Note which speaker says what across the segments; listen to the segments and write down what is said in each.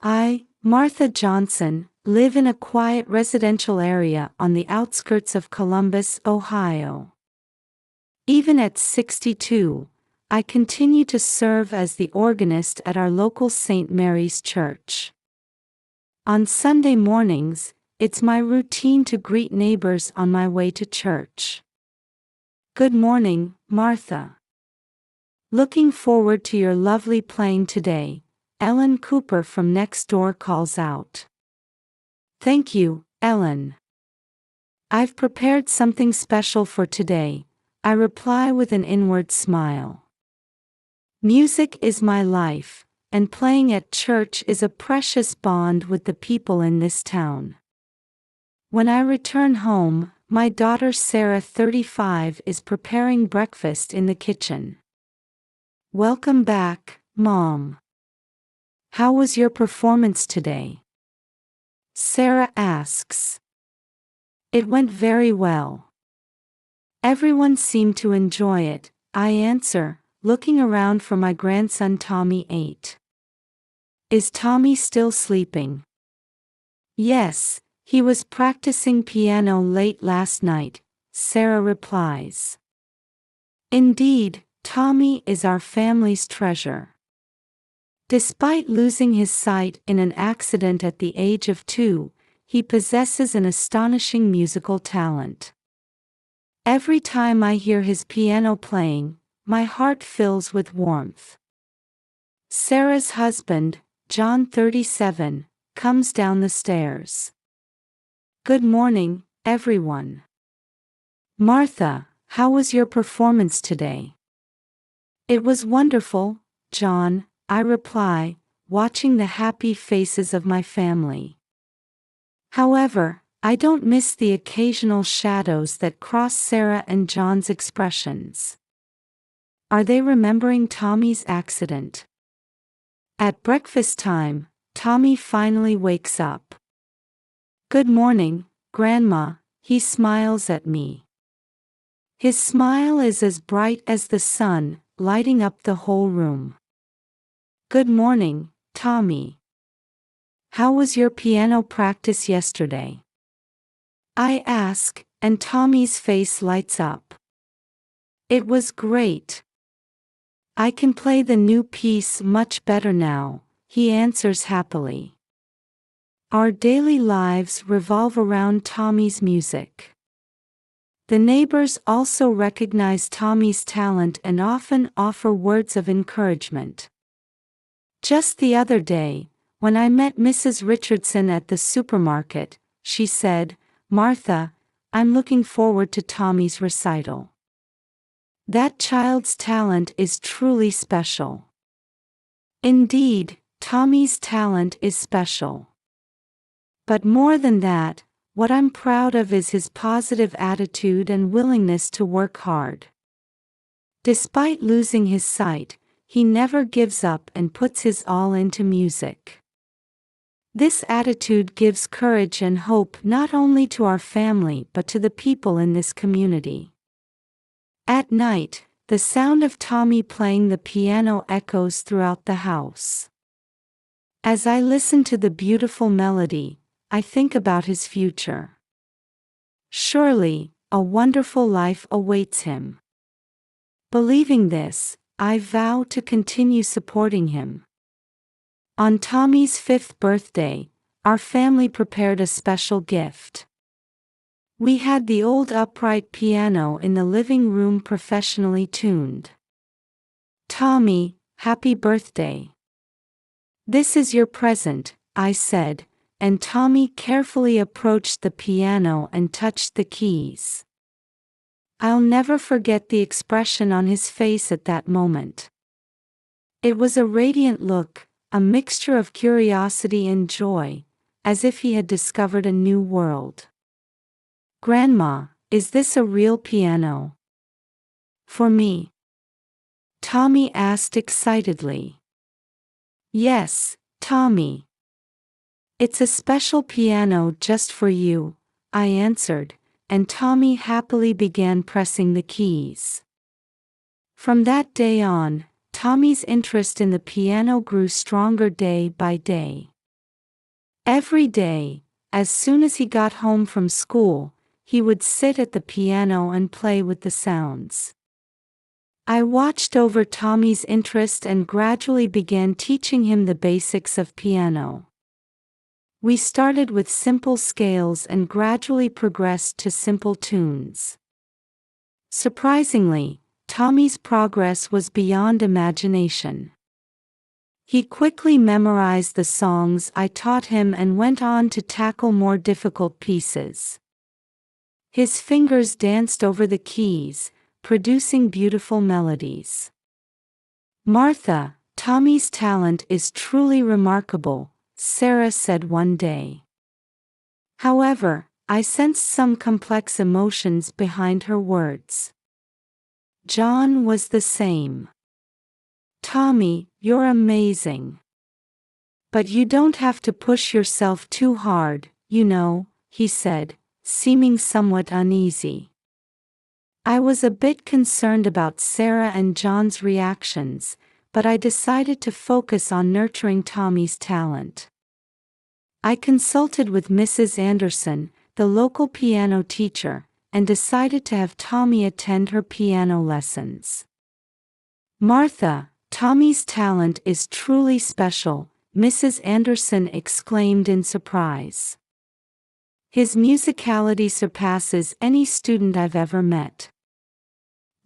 Speaker 1: I, Martha Johnson, live in a quiet residential area on the outskirts of Columbus, Ohio. Even at 62, I continue to serve as the organist at our local St. Mary's Church. On Sunday mornings, it's my routine to greet neighbors on my way to church. Good morning, Martha. Looking forward to your lovely playing today, Ellen Cooper from next door calls out. Thank you, Ellen. I've prepared something special for today, I reply with an inward smile. Music is my life, and playing at church is a precious bond with the people in this town. When I return home, my daughter Sarah, 35, is preparing breakfast in the kitchen. Welcome back, Mom. How was your performance today? Sarah asks. It went very well. Everyone seemed to enjoy it, I answer, looking around for my grandson Tommy, 8. Is Tommy still sleeping? Yes, he was practicing piano late last night, Sarah replies. Indeed, Tommy is our family's treasure. Despite losing his sight in an accident at the age of 2, he possesses an astonishing musical talent. Every time I hear his piano playing, my heart fills with warmth. Sarah's husband, John, 37, comes down the stairs. Good morning, everyone. Martha, how was your performance today? It was wonderful, John, I reply, watching the happy faces of my family. However, I don't miss the occasional shadows that cross Sarah and John's expressions. Are they remembering Tommy's accident? At breakfast time, Tommy finally wakes up. Good morning, Grandma, he smiles at me. His smile is as bright as the sun, lighting up the whole room. Good morning, Tommy. How was your piano practice yesterday? I ask, and Tommy's face lights up. It was great. I can play the new piece much better now, he answers happily. Our daily lives revolve around Tommy's music. The neighbors also recognize Tommy's talent and often offer words of encouragement. Just the other day, when I met Mrs. Richardson at the supermarket, she said, Martha, I'm looking forward to Tommy's recital. That child's talent is truly special. Indeed, Tommy's talent is special. But more than that, what I'm proud of is his positive attitude and willingness to work hard. Despite losing his sight, he never gives up and puts his all into music. This attitude gives courage and hope not only to our family but to the people in this community. At night, the sound of Tommy playing the piano echoes throughout the house. As I listen to the beautiful melody, I think about his future. Surely, a wonderful life awaits him. Believing this, I vow to continue supporting him. On Tommy's 5th birthday, our family prepared a special gift. We had the old upright piano in the living room professionally tuned. Tommy, happy birthday. This is your present, I said, and Tommy carefully approached the piano and touched the keys. I'll never forget the expression on his face at that moment. It was a radiant look, a mixture of curiosity and joy, as if he had discovered a new world. Grandma, is this a real piano? For me? Tommy asked excitedly. Yes, Tommy. It's a special piano just for you, I answered, and Tommy happily began pressing the keys. From that day on, Tommy's interest in the piano grew stronger day by day. Every day, as soon as he got home from school, he would sit at the piano and play with the sounds. I watched over Tommy's interest and gradually began teaching him the basics of piano. We started with simple scales and gradually progressed to simple tunes. Surprisingly, Tommy's progress was beyond imagination. He quickly memorized the songs I taught him and went on to tackle more difficult pieces. His fingers danced over the keys, producing beautiful melodies. "Martha, Tommy's talent is truly remarkable," Sarah said one day. However, I sensed some complex emotions behind her words. John was the same. "Tommy, you're amazing. But you don't have to push yourself too hard, you know," he said, seeming somewhat uneasy. I was a bit concerned about Sarah and John's reactions, but I decided to focus on nurturing Tommy's talent. I consulted with Mrs. Anderson, the local piano teacher, and decided to have Tommy attend her piano lessons. "Martha, Tommy's talent is truly special," Mrs. Anderson exclaimed in surprise. "His musicality surpasses any student I've ever met."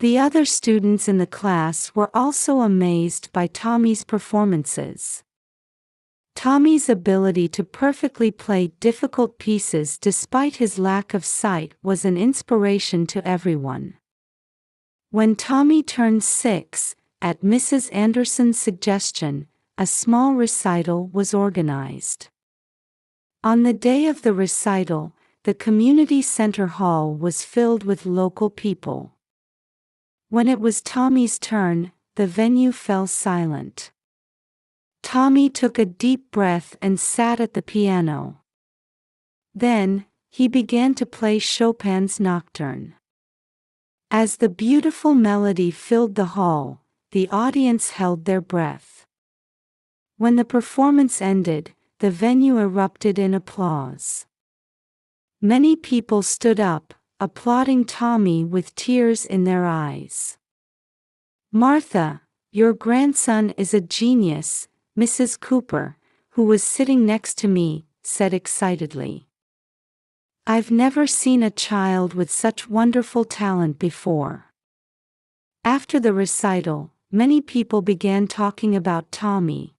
Speaker 1: The other students in the class were also amazed by Tommy's performances. Tommy's ability to perfectly play difficult pieces despite his lack of sight was an inspiration to everyone. When Tommy turned 6, at Mrs. Anderson's suggestion, a small recital was organized. On the day of the recital, the community center hall was filled with local people. When it was Tommy's turn, the venue fell silent. Tommy took a deep breath and sat at the piano. Then, he began to play Chopin's Nocturne. As the beautiful melody filled the hall, the audience held their breath. When the performance ended, the venue erupted in applause. Many people stood up, applauding Tommy with tears in their eyes. "Martha, your grandson is a genius," Mrs. Cooper, who was sitting next to me, said excitedly. "I've never seen a child with such wonderful talent before." After the recital, many people began talking about Tommy.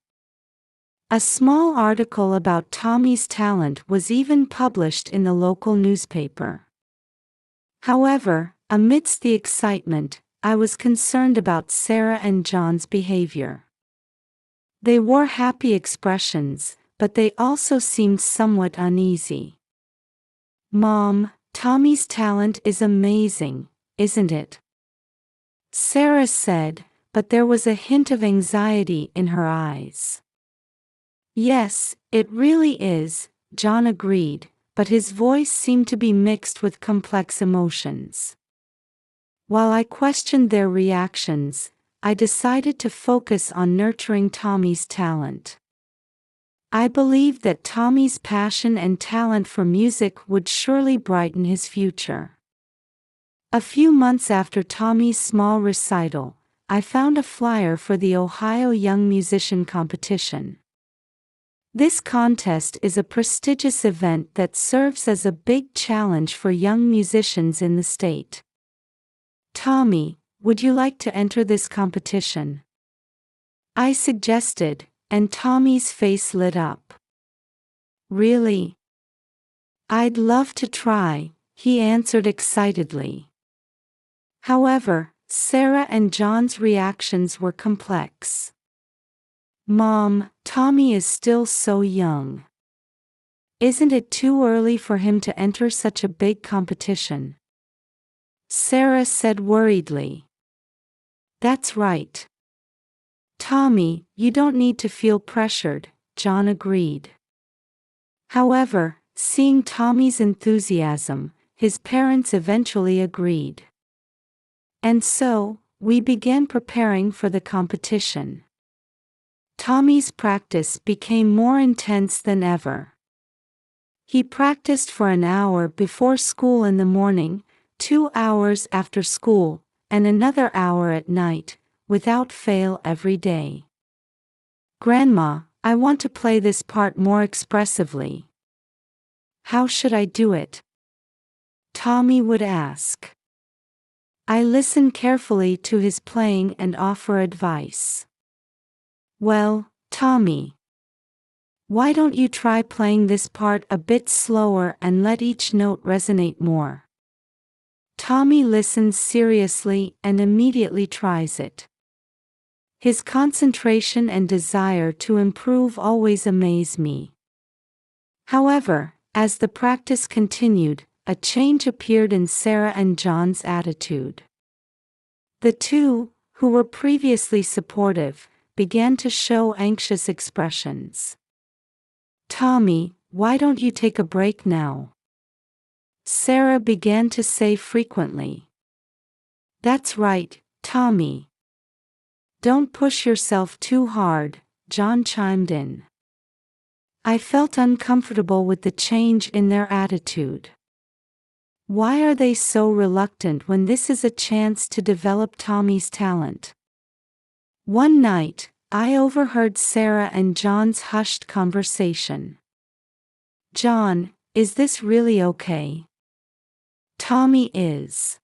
Speaker 1: A small article about Tommy's talent was even published in the local newspaper. However, amidst the excitement, I was concerned about Sarah and John's behavior. They wore happy expressions, but they also seemed somewhat uneasy. "Mom, Tommy's talent is amazing, isn't it?" Sarah said, but there was a hint of anxiety in her eyes. "Yes, it really is," John agreed, but his voice seemed to be mixed with complex emotions. While I questioned their reactions, I decided to focus on nurturing Tommy's talent. I believed that Tommy's passion and talent for music would surely brighten his future. A few months after Tommy's small recital, I found a flyer for the Ohio Young Musician Competition. This contest is a prestigious event that serves as a big challenge for young musicians in the state. "Tommy, would you like to enter this competition?" I suggested, and Tommy's face lit up. "Really? I'd love to try," he answered excitedly. However, Sarah and John's reactions were complex. "Mom, Tommy is still so young. Isn't it too early for him to enter such a big competition?" Sarah said worriedly. "That's right. Tommy, you don't need to feel pressured," John agreed. However, seeing Tommy's enthusiasm, his parents eventually agreed. And so, we began preparing for the competition. Tommy's practice became more intense than ever. He practiced for an hour before school in the morning, 2 hours after school, and another hour at night, without fail every day. Grandma, I want to play this part more expressively. How should I do it? Tommy would ask. I listen carefully to his playing and offer advice. Well, Tommy, why don't you try playing this part a bit slower and let each note resonate more? Tommy listens seriously and immediately tries it. His concentration and desire to improve always amaze me. However, as the practice continued, a change appeared in Sarah and John's attitude. The two, who were previously supportive, began to show anxious expressions. Tommy, why don't you take a break now? Sarah began to say frequently. That's right, Tommy. Don't push yourself too hard, John chimed in. I felt uncomfortable with the change in their attitude. Why are they so reluctant when this is a chance to develop Tommy's talent? One night, I overheard Sarah and John's hushed conversation. John, is this really okay? Tommy is.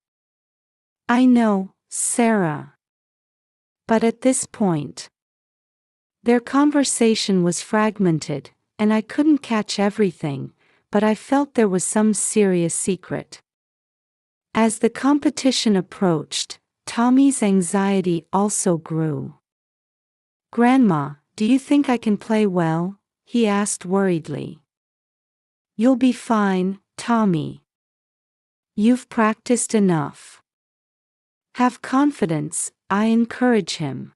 Speaker 1: I know, Sarah. But at this point, their conversation was fragmented, and I couldn't catch everything, but I felt there was some serious secret. As the competition approached, Tommy's anxiety also grew. Grandma, do you think I can play well? He asked worriedly. You'll be fine, Tommy. You've practiced enough. Have confidence, I encourage him.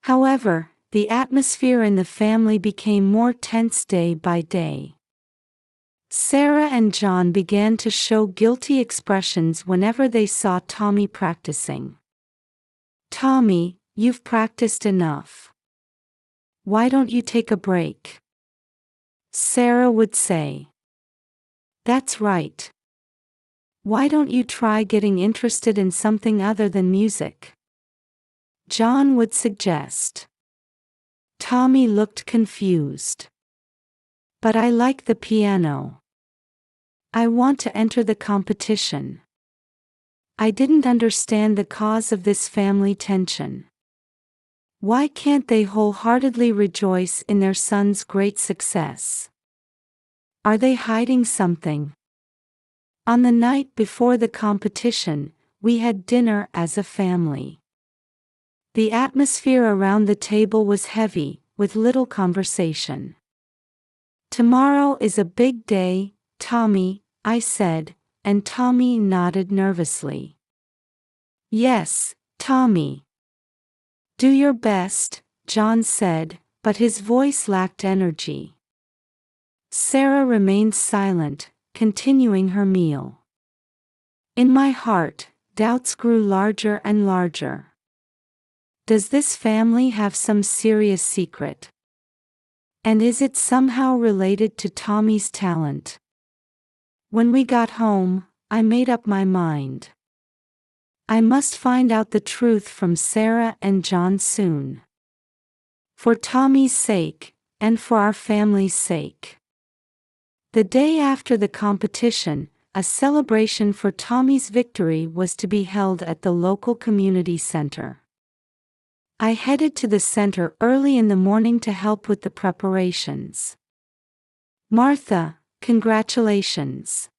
Speaker 1: However, the atmosphere in the family became more tense day by day. Sarah and John began to show guilty expressions whenever they saw Tommy practicing. Tommy, you've practiced enough. Why don't you take a break? Sarah would say. That's right. Why don't you try getting interested in something other than music? John would suggest. Tommy looked confused. But I like the piano. I want to enter the competition. I didn't understand the cause of this family tension. Why can't they wholeheartedly rejoice in their son's great success? Are they hiding something? On the night before the competition, we had dinner as a family. The atmosphere around the table was heavy, with little conversation. Tomorrow is a big day, Tommy, I said, and Tommy nodded nervously. Yes, Tommy. Do your best, John said, but his voice lacked energy. Sarah remained silent, continuing her meal. In my heart, doubts grew larger and larger. Does this family have some serious secret? And is it somehow related to Tommy's talent? When we got home, I made up my mind. I must find out the truth from Sarah and John soon. For Tommy's sake, and for our family's sake. The day after the competition, a celebration for Tommy's victory was to be held at the local community center. I headed to the center early in the morning to help with the preparations. Martha, congratulations.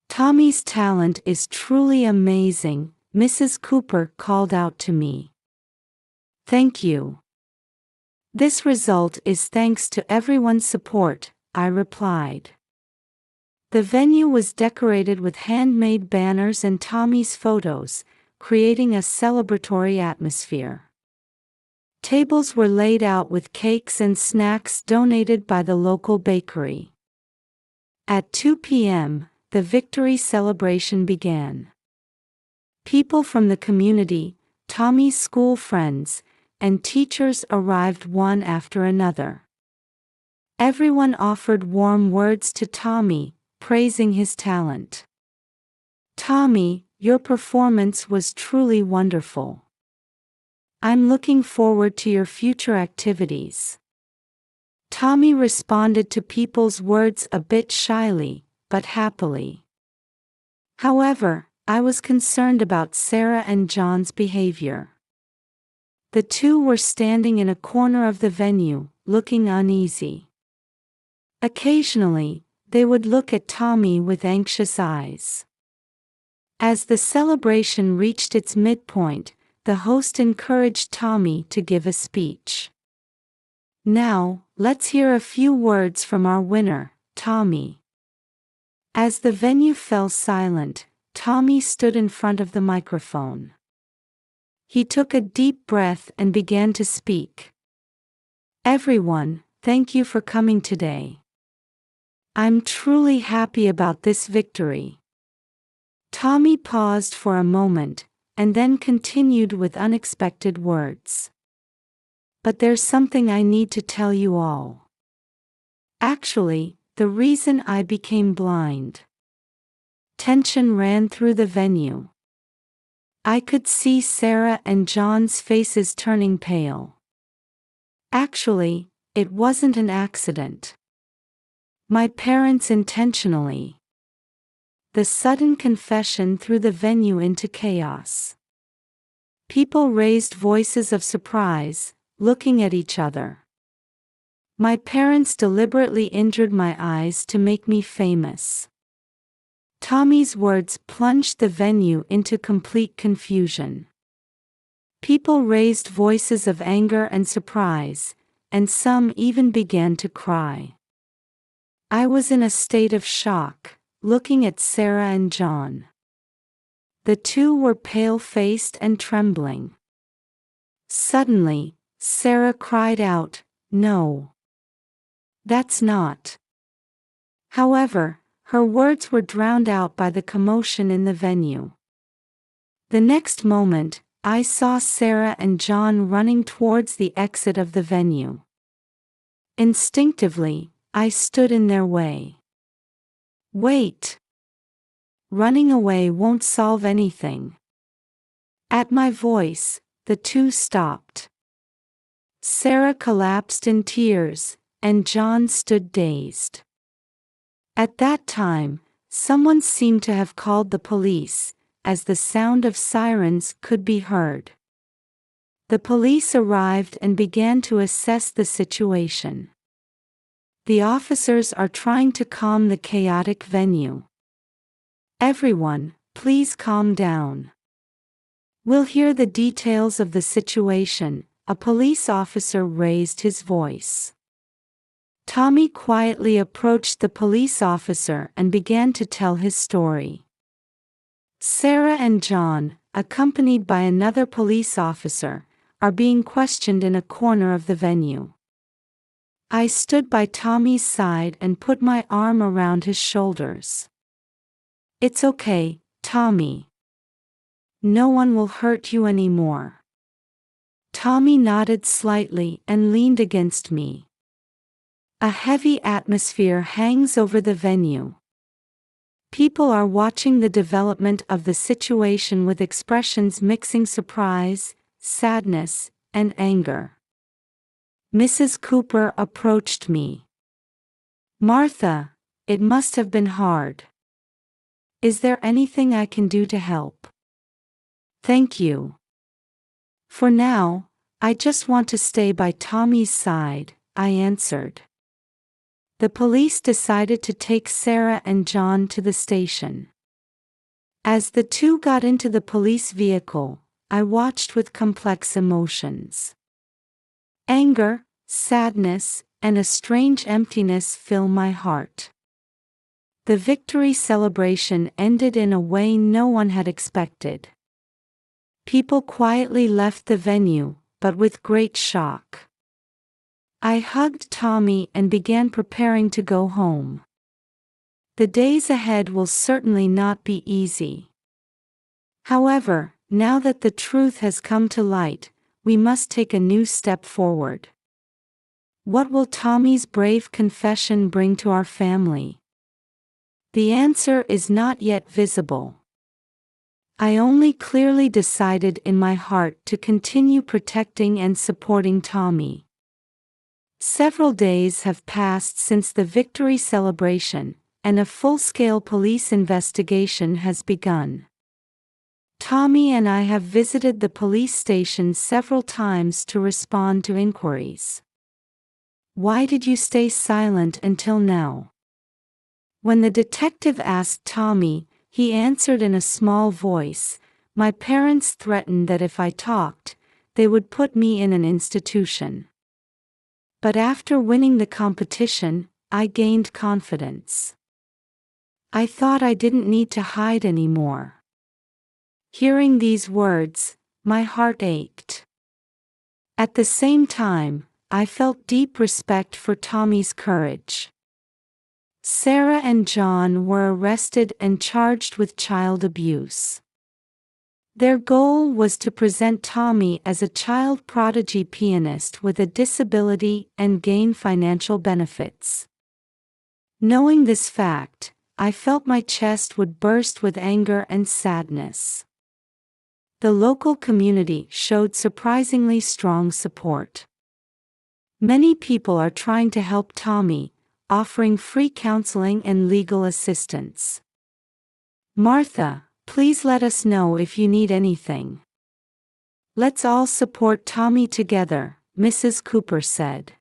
Speaker 1: Tommy's talent is truly amazing, Mrs. Cooper called out to me. Thank you. This result is thanks to everyone's support, I replied. The venue was decorated with handmade banners and Tommy's photos, creating a celebratory atmosphere. Tables were laid out with cakes and snacks donated by the local bakery. At 2 p.m., the victory celebration began. People from the community, Tommy's school friends, and teachers arrived one after another. Everyone offered warm words to Tommy, praising his talent. "Tommy, your performance was truly wonderful. I'm looking forward to your future activities." Tommy responded to people's words a bit shyly, but happily. However, I was concerned about Sarah and John's behavior. The two were standing in a corner of the venue, looking uneasy. Occasionally, they would look at Tommy with anxious eyes. As the celebration reached its midpoint, the host encouraged Tommy to give a speech. "Now, let's hear a few words from our winner, Tommy." As the venue fell silent, Tommy stood in front of the microphone. He took a deep breath and began to speak. "Everyone, thank you for coming today. I'm truly happy about this victory." Tommy paused for a moment, and then continued with unexpected words. "But there's something I need to tell you all. Actually, the reason I became blind." Tension ran through the venue. I could see Sarah and John's faces turning pale. "Actually, it wasn't an accident. My parents intentionally." The sudden confession threw the venue into chaos. People raised voices of surprise, looking at each other. "My parents deliberately injured my eyes to make me famous." Tommy's words plunged the venue into complete confusion. People raised voices of anger and surprise, and some even began to cry. I was in a state of shock, looking at Sarah and John. The two were pale-faced and trembling. Suddenly, Sarah cried out, "No. That's not." However, her words were drowned out by the commotion in the venue. The next moment, I saw Sarah and John running towards the exit of the venue. Instinctively, I stood in their way. "Wait. Running away won't solve anything." At my voice, the two stopped. Sarah collapsed in tears, and John stood dazed. At that time, someone seemed to have called the police, as the sound of sirens could be heard. The police arrived and began to assess the situation. The officers are trying to calm the chaotic venue. "Everyone, please calm down. We'll hear the details of the situation," a police officer raised his voice. Tommy quietly approached the police officer and began to tell his story. Sarah and John, accompanied by another police officer, are being questioned in a corner of the venue. I stood by Tommy's side and put my arm around his shoulders. "It's okay, Tommy. No one will hurt you anymore." Tommy nodded slightly and leaned against me. A heavy atmosphere hangs over the venue. People are watching the development of the situation with expressions mixing surprise, sadness, and anger. Mrs. Cooper approached me. "Martha, it must have been hard. Is there anything I can do to help?" "Thank you. For now, I just want to stay by Tommy's side," I answered. The police decided to take Sarah and John to the station. As the two got into the police vehicle, I watched with complex emotions. Anger, sadness, and a strange emptiness fill my heart. The victory celebration ended in a way no one had expected. People quietly left the venue, but with great shock. I hugged Tommy and began preparing to go home. The days ahead will certainly not be easy. However, now that the truth has come to light, we must take a new step forward. What will Tommy's brave confession bring to our family? The answer is not yet visible. I only clearly decided in my heart to continue protecting and supporting Tommy. Several days have passed since the victory celebration, and a full-scale police investigation has begun. Tommy and I have visited the police station several times to respond to inquiries. Why did you stay silent until now? When the detective asked Tommy, he answered in a small voice, "My parents threatened that if I talked, they would put me in an institution. But after winning the competition, I gained confidence. I thought I didn't need to hide anymore." Hearing these words, my heart ached. At the same time, I felt deep respect for Tommy's courage. Sarah and John were arrested and charged with child abuse. Their goal was to present Tommy as a child prodigy pianist with a disability and gain financial benefits. Knowing this fact, I felt my chest would burst with anger and sadness. The local community showed surprisingly strong support. Many people are trying to help Tommy, offering free counseling and legal assistance. "Martha, please let us know if you need anything. Let's all support Tommy together," Mrs. Cooper said.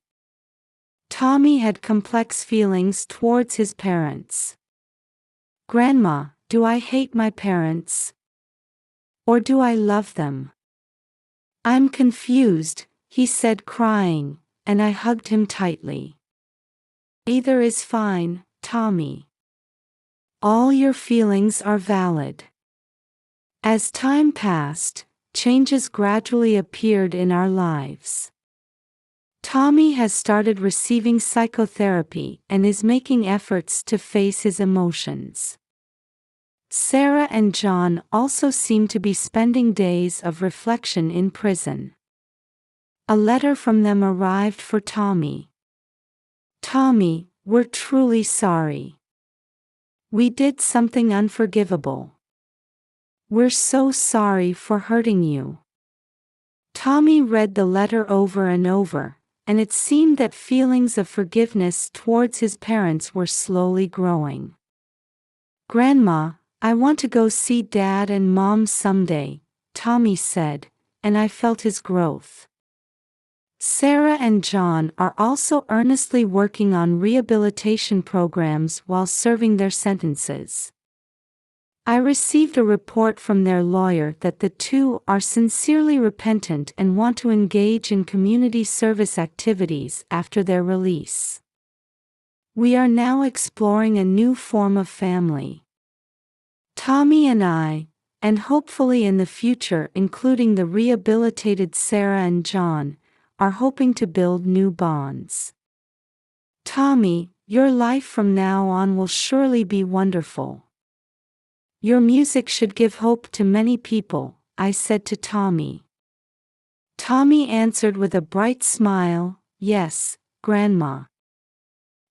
Speaker 1: Tommy had complex feelings towards his parents. "Grandma, do I hate my parents? Or do I love them? I'm confused," he said crying, and I hugged him tightly. "Either is fine, Tommy. All your feelings are valid." As time passed, changes gradually appeared in our lives. Tommy has started receiving psychotherapy and is making efforts to face his emotions. Sarah and John also seem to be spending days of reflection in prison. A letter from them arrived for Tommy. "Tommy, we're truly sorry. We did something unforgivable. We're so sorry for hurting you." Tommy read the letter over and over, and it seemed that feelings of forgiveness towards his parents were slowly growing. "Grandma, I want to go see Dad and Mom someday," Tommy said, and I felt his growth. Sarah and John are also earnestly working on rehabilitation programs while serving their sentences. I received a report from their lawyer that the two are sincerely repentant and want to engage in community service activities after their release. We are now exploring a new form of family. Tommy and I, and hopefully in the future including the rehabilitated Sarah and John, are hoping to build new bonds. "Tommy, your life from now on will surely be wonderful. Your music should give hope to many people," I said to Tommy. Tommy answered with a bright smile, "Yes, Grandma.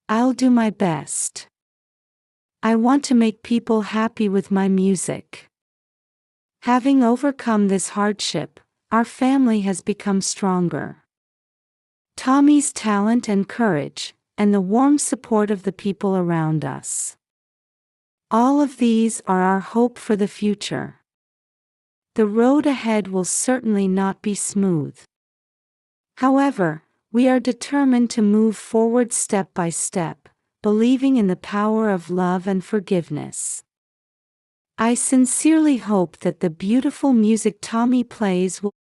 Speaker 1: I'll do my best. I want to make people happy with my music." Having overcome this hardship, our family has become stronger. Tommy's talent and courage, and the warm support of the people around us. All of these are our hope for the future. The road ahead will certainly not be smooth. However, we are determined to move forward step by step, believing in the power of love and forgiveness. I sincerely hope that the beautiful music Tommy plays will